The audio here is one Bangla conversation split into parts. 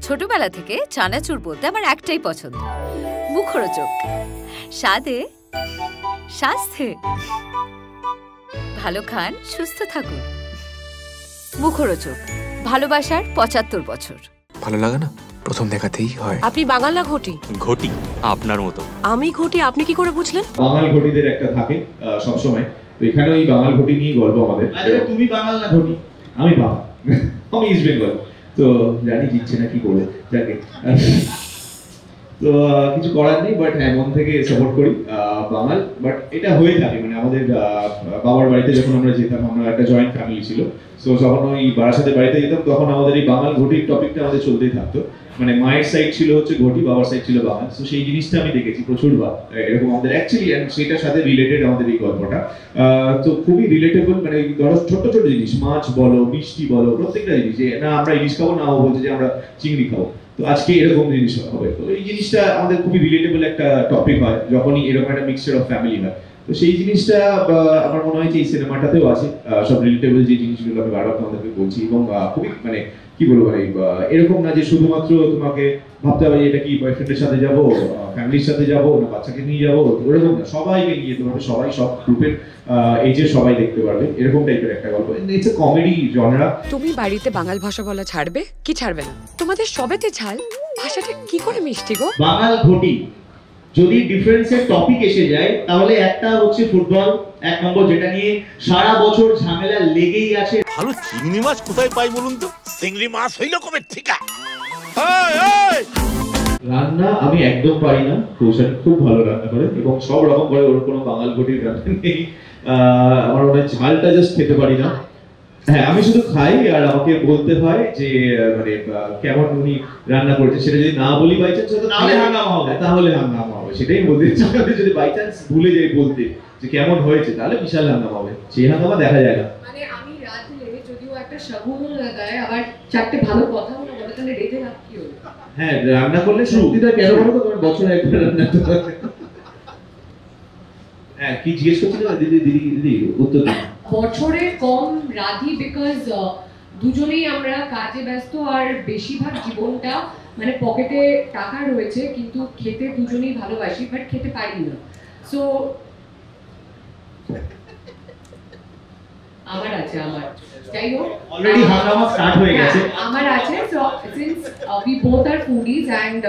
ছোটবেলা থেকে চানাচুর বলতে আমার একটাই পছন্দ, মুখরোচক, স্বাদে স্বাস্থ্যে। ভালো খান, সুস্থ থাকুন। মুখরোচক, ভালোবাসার ৭৫ বছর। ভালো লাগে না? প্রথম দেখাতেই হয়। আপনি বাঙাল না ঘটি? ঘটি আপনার মতো। আমি ঘটি, আপনি কি করে বুঝলেন? বাঙাল ঘটিদের একটা থাকে সব সময়, তো এখানে ওই বাঙাল ঘটি নিয়ে গল্প আমাদের। আরে তুমি বাঙাল না ঘটি? আমি বাঙাল, আমি ইস্ট বেঙ্গল। তো জানি জিতছে না, কি করবো, যাকে তো কিছু করার নেই, বাট হ্যাঁ মন থেকে সাপোর্ট করি বাঙাল। বাট এটা হয়ে থাকে মানে আমাদের বাবার বাড়িতে যখন আমরা যেতাম, আমরা একটা জয়েন্ট ফ্যামিলি ছিল, তো যখন ওই বারাসাতের বাড়িতে যেতাম তখন আমাদের এই বাঙাল ঘটির টপিকটা আমাদের চলতেই থাকতো। মানে মায়ের সাইড ছিল হচ্ছে ঘটি, বাবার সাইড ছিল বাঙাল। তো সেই জিনিসটা আমি দেখেছি প্রচুরবার এরকম আমাদের অ্যাকচুয়ালি, এন্ড সেটার সাথে রিলেটেড আমাদের এই গল্পটা। তো খুবই রিলেটেবল, মানে ধরো ছোট ছোট জিনিস, মাছ বলো, মিষ্টি বলো, প্রত্যেকটা জিনিস, যে না আমরা ইলিশ খাবো, না ও বলছে যে আমরা চিংড়ি খাবো, তো আজকে এরকম জিনিস হবে। তো এই জিনিসটা আমাদের খুবই রিলেটেবল একটা টপিক হয় যখনই এরকম একটা মিক্সচার অফ ফ্যামিলি হয়। তো সেই জিনিসটা আমার মনে হয় যে এই সিনেমাটাতেও আছে, সব রিলেটেবল যে জিনিসগুলো আমি বারবার তোমাদেরকে বলছি। এবং খুবই মানে কি বলবো, মানে এরকম না যে শুধুমাত্র তোমাকে ভাবতে হবে এটা কি বয়ফ্রেন্ডের সাথে যাবো, ফ্যামিলির সাথে যাবো, না বাচ্চাকে নিয়ে যাবো, ওরকম না, সবাইকে নিয়ে যেতে পারবে, সবাই সব গ্রুপের এজের সবাই দেখতে পারবে, এরকম টাইপের একটা গল্প। It's a comedy genre. তুমি বাড়িতে বাঙাল ভাষা বলা ছাড়বে কি ছাড়বে না? তোমাদের সবেতে ঝাল, ভাষাটা কি করে মিষ্টি গো। বাঙাল ঘটি যদি ডিফারেন্সের টপিক এসে যায়, তাহলে একটা হচ্ছে ফুটবল, এক নম্বর, যেটা নিয়ে সারা বছর ঝামেলা লেগেই আছে। ভালো চিংড়ি মাছ কোথায় পাই বলুন তো? চিংড়ি মাছ হইল কবে ঠিকা? রান্না আমি একদম পারি না, কৌশল খুব ভালো রান্না করে এবং সব রকম করে, ওর কোনো বাঙাল ঘটির রান্না নেই। আমার মনে হয় ঝালটা জাস্ট খেতে পারি না। হ্যাঁ আমি শুধু খাই, আর আমাকে বলতে হয় যে মানে কেমন উনি রান্না করেছে, সেটা যদি না বলি বাই চান্স, তাহলে হাঙ্গামা হবে, তাহলে হাঙ্গামা হবে। সেটাই বলতে চাই, যদি বাই চান্স ভুলে যাই বলতে যে কেমন হয়েছে, তাহলে বিশাল হাঙ্গামা হবে। সেই হাঙ্গামা দেখা যায় না। মানে আমি রাতে লেগে যদিও একটা শগুনও লাগায়, আবার চারটে ভালো কথাও না বলে, তাহলে রেটে লাভ কি হবে? হ্যাঁ রান্না করলে সত্যিটা কেন বলো তো, তোমার বছরে একবার রান্না করতে হবে। হ্যাঁ কি জিজ্ঞেস করছিল দিদি? দিদি উত্তর দিন। বছরে কম রাধি, বিকজ দুজনেই আমরা কাজে ব্যস্ত, আর বেশিরভাগ জীবনটা মানে পকেটে টাকা রয়েছে, কিন্তু খেতে দুজনেই ভালোবাসি, বাট খেতে পারি না। সো আমার আছে, আমার যাই হোক অলরেডি হাঙ্গামা স্টার্ট হয়ে গেছে, আমার আছে। So since we both are foodies, and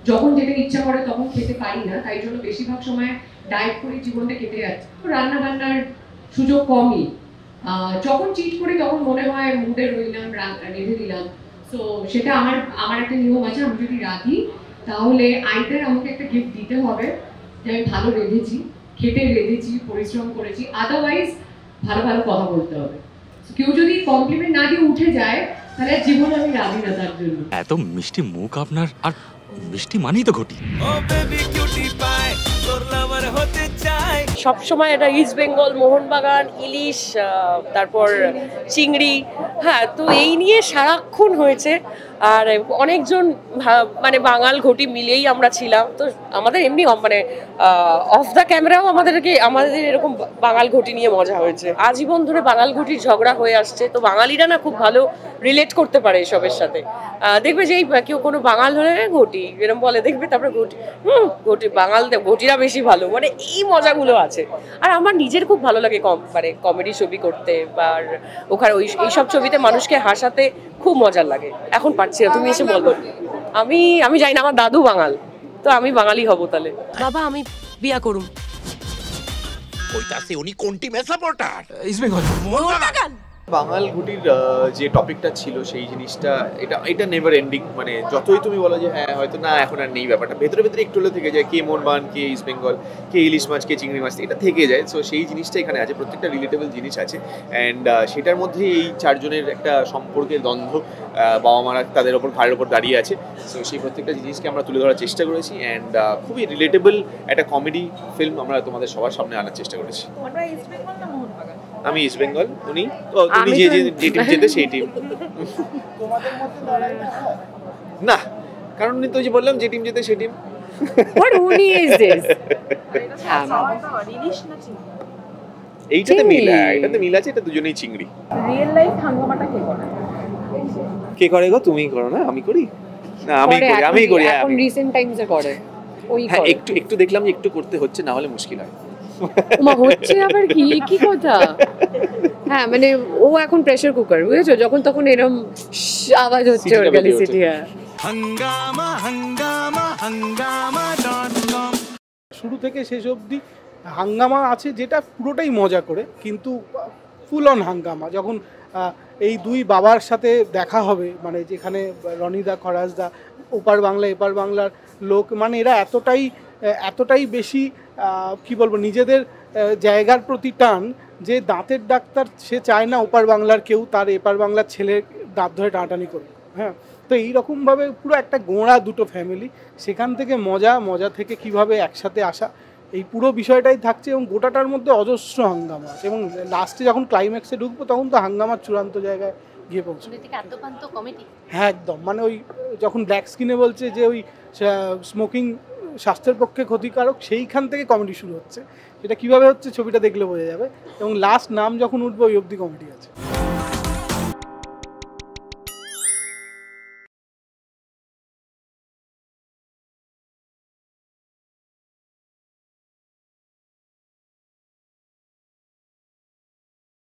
যখন যেটা ইচ্ছা করে তখন খেতে পারি না, তাই জন্য বেশিরভাগ সময় ডায়েট করে জীবনটা কেটে যাচ্ছে। রান্না বান্নার সুযোগ কমই, যখন চিট করি তখন মনে হয় মুডে রইলাম, রেঁধে দিলাম। সো সেটা আমার একটা নিয়ম আছে, আমি যদি রাঁধি তাহলে আইদার আমাকে একটা গিফট দিতে হবে যে আমি ভালো রেঁধেছি, খেটে রেঁধেছি, পরিশ্রম করেছি, আদারওয়াইজ ভালো ভালো কথা বলতে হবে। কেউ যদি কমপ্লিমেন্ট না দিয়ে উঠে যায়, তাহলে জীবন আমি রাঁধি না তার জন্য। এত মিষ্টি মুখ আপনার, আর মিষ্টি মানেই তো ঘটি। সবসময় এটা ইস্ট বেঙ্গল, মোহনবাগান, ইলিশ, তারপর চিংড়ি, হ্যাঁ তো এই নিয়ে সারাক্ষণ হয়েছে। আর অনেকজন মানে বাঙাল ঘটি মিলেই আমরা ছিলাম, তো আমাদের এমনি মানে অফ দ্য ক্যামেরাও আমাদের এরকম বাঙাল ঘটি নিয়ে মজা হয়েছে। আজীবন ধরে বাঙাল ঘটির ঝগড়া হয়ে আসছে, তো বাঙালিরা না খুব ভালো রিলেট করতে পারে এসবের সাথে। দেখবে যে কেউ কোনো বাঙাল হলে ঘটি এরকম বলে, দেখবে তারপরে ঘটি ঘটি বাঙাল ঘটিরা বেশি ভালো, মানে এই মজাগুলো আছে। আর আমার নিজের খুব ভালো লাগে মানে কমেডি ছবি করতে, বা ওখানে এইসব ছবিতে মানুষকে হাসাতে খুব মজার লাগে। এখন পারছি না, তুমি এসে বলো। আমি জানি না, আমার দাদু বাঙাল, তো আমি বাঙালি হব তাহলে। বাবা আমি বিয়া করুম। কইতাছে উনি কোন টিমের সাপোর্টার? ইস্ট বেঙ্গল। মোহনবাগান। বাঙাল ঘটির যে টপিকটা ছিল সেই জিনিসটা এটা নেভার এন্ডিং। মানে যতই তুমি বলো যে হ্যাঁ হয়তো না এখন আর নেই, ব্যাপারটা ভেতরে ভেতরে একটু হলে থেকে যায়, কে মোহনবাগান, কে ইস্ট বেঙ্গল, কে ইলিশ মাছ, কে চিংড়ি মাছ, এটা থেকে যায়। সো সেই জিনিসটা এখানে আছে, প্রত্যেকটা রিলেটেবল জিনিস আছে। অ্যান্ড সেটার মধ্যে এই চারজনের একটা সম্পর্কের দ্বন্দ্ব, বাবা মারা তাদের ওপর ঘাড়ের ওপর দাঁড়িয়ে আছে। সো সেই প্রত্যেকটা জিনিসকে আমরা তুলে ধরার চেষ্টা করেছি, অ্যান্ড খুবই রিলেটেবল একটা কমেডি ফিল্ম আমরা তোমাদের সবার সামনে আনার চেষ্টা করেছি। আমি ইস্ট বেঙ্গল, উনি যে টিম জেতে সেই টিম। না কারণ উনি তো যে বললাম যে টিম জেতে সেই টিম। এইটাতে মিল আছে, এটা দুজনেই চিংড়ি। রিয়েল লাইফ হাঙ্গামাটা কে করে? কে করে গো? তুমিই করো না, আমি করি? না আমি করে করি, আমি করি, হ্যাঁ, এখন আমি- রিসেন্ট টাইমসে করে ওই হ্যাঁ করে। একটু দেখলাম যে একটু করতে হচ্ছে, না হলে মুশকিল হয়। ওমা হচ্ছে আবার কি কি কথা। হ্যাঁ মানে ও এখন প্রেসার কুকার বুঝেছো, যখন তখন এরকম আওয়াজ হচ্ছে সিটিটা ওর গালে বেরিয়ে সিটি। হ্যাঁ শুরু থেকে শেষ অবধি হাঙ্গামা আছে, যেটা পুরোটাই মজা করে, কিন্তু ফুল অন হাঙ্গামা। যখন এই দুই বাবার সাথে দেখা হবে, মানে যেখানে রনিদা খরাজদা ওপার বাংলা এপার বাংলার লোক, মানে এরা এতটাই বেশি কি বলবো নিজেদের জায়গার প্রতি টান, যে দাঁতের ডাক্তার সে চায় না ওপার বাংলার কেউ তার এপার বাংলার ছেলের দাঁত ধরে টানাটানি করবে। হ্যাঁ, তো এইরকমভাবে পুরো একটা গোঁড়া দুটো ফ্যামিলি, সেখান থেকে মজা থেকে কিভাবে একসাথে আসা, এই পুরো বিষয়টাই থাকছে। এবং গোটাটার মধ্যে অজস্র হাঙ্গামা আছে, এবং লাস্টে যখন ক্লাইম্যাক্সে ঢুকবো তখন তো হাঙ্গামার চূড়ান্ত জায়গায় গিয়ে পৌঁছবে। হ্যাঁ একদম, মানে ওই যখন ব্ল্যাক স্কিনে বলছে যে ওই স্মোকিং স্বাস্থ্যের পক্ষে ক্ষতিকারক, সেইখান থেকে কমেডি শুরু হচ্ছে। এটা কিভাবে হচ্ছে ছবিটা দেখলে বোঝা যাবে, এবং লাস্ট নাম যখন উঠবে ওই অবধি কমেডি আছে।